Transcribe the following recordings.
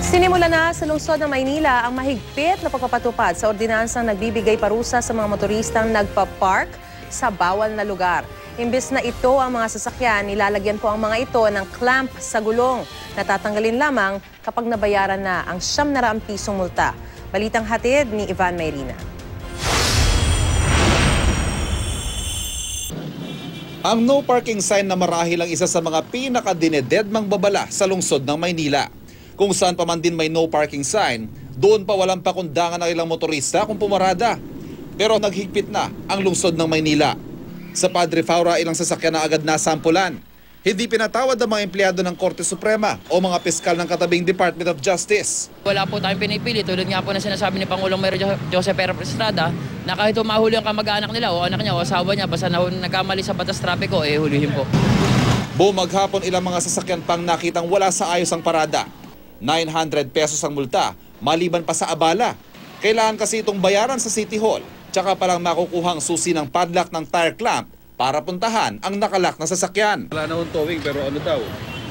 Sinimula na sa lungsod ng Maynila ang mahigpit na pagpapatupad sa ordinansang nagbibigay parusa sa mga motoristang nagpa-park sa bawal na lugar. Imbes na ito ang mga sasakyan, nilalagyan po ang mga ito ng clamp sa gulong. Natatanggalin lamang kapag nabayaran na ang 900 pisong multa. Balitang hatid ni Ivan Mayrina. Ang no parking sign na marahil ang isa sa mga pinakadinededmang babala sa lungsod ng Maynila. Kung saan pa man din may no parking sign, doon pa walang pakundangan ng ilang motorista kung pumarada. Pero naghigpit na ang lungsod ng Maynila. Sa Padre Faura, ilang sasakyan na agad nasampulan. Hindi pinatawad ang mga empleyado ng Korte Suprema o mga piskal ng katabing Department of Justice. Wala po tayong pinipili, tulad nga po na sinasabi ni Pangulong Mayor Joseph P. Estrada na kahit humahuli ang kamag-anak nila o anak niya o asawa niya basta nagkamali sa batas trapiko, hulihin po. Bumaghapon ilang mga sasakyan pang nakitang wala sa ayos ang parada. 900 pesos ang multa, maliban pa sa abala. Kailangan kasi itong bayaran sa City Hall, tsaka palang makukuhang susi ng padlock ng tire clamp para puntahan ang nakalak na sasakyan. Wala na akong towing pero ano daw?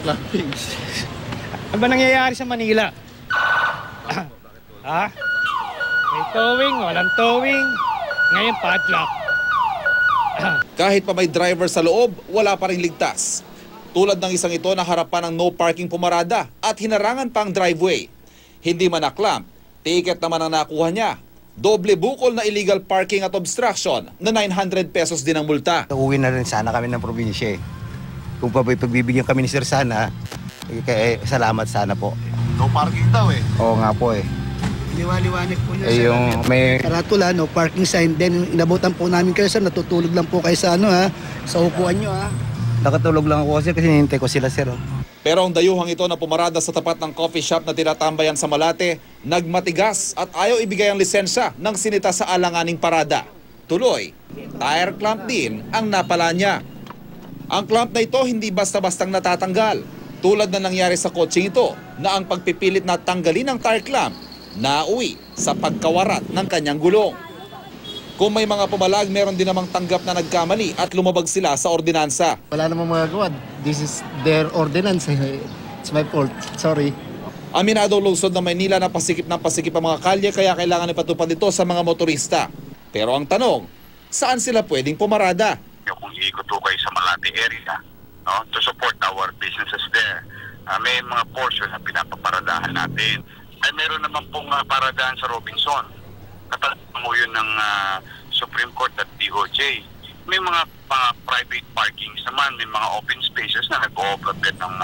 Clamping. Ano ba nangyayari sa Manila? Ha? May towing, walang towing. Ngayon padlock. Kahit pa may driver sa loob, wala pa ring ligtas. Tulad ng isang ito na harapan ng no parking pumarada at hinarangan pang driveway. Hindi man na-clamp, ticket naman ang nakuha niya. Doble bukol na illegal parking at obstruction na 900 pesos din ang multa. Uwi na rin sana kami ng probinsya eh. Kung pagbibigyan kami ni Sir sana, salamat sana po. No parking daw eh. Oo nga po eh. Liwa-liwanag po niya. Yung may karatula, no parking sign. Then inabutan po namin kayo sir, natutulog lang po kayo sa sa upuan nyo nakatulog lang ako kasi hinihintay ko sila sir. Pero ang dayuhang ito na pumarada sa tapat ng coffee shop na tinatambayan sa Malate, nagmatigas at ayaw ibigay ang lisensya ng sinita sa alanganing parada. Tuloy, tire clamp din ang napala niya. Ang clamp na ito hindi basta-bastang natatanggal. Tulad na nangyari sa kotseng ito na ang pagpipilit na tanggalin ang tire clamp, nauwi sa pagkawarat ng kanyang gulong. Kung may mga pumalag, meron din namang tanggap na nagkamali at lumabag sila sa ordinansa. Wala namang magagawa. This is their ordinance. It's my fault. Sorry. Aminado lungsod ng Maynila na pasikip ng pasikip ang mga kalye kaya kailangan ipatupad ito sa mga motorista. Pero ang tanong, saan sila pwedeng pumarada? Kung iikot ko kayo sa Malate area, no, to support our businesses there, may mga portion na pinapaparadahan natin. Ay meron naman pong paradahan sa Robinson. Katalang mo yun ng Supreme Court at DOJ. May mga private parkings naman, may mga open spaces na nag-o-overbed ng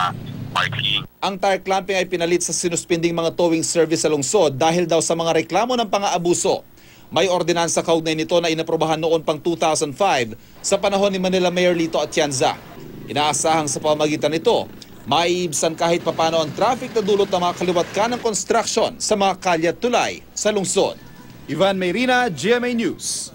parking. Ang tire clamping ay pinalit sa sinuspending mga towing service sa lungsod dahil daw sa mga reklamo ng pang-aabuso. May ordinansa kaugnay nito na inaprobahan noon pang 2005 sa panahon ni Manila Mayor Lito Atienza. Inaasahang sa pamamagitan nito, maiibsan kahit papano ang traffic na dulot ng mga kaliwat ka ng construction sa mga kalye at tulay sa lungsod. Ivan Mayrina, GMA News.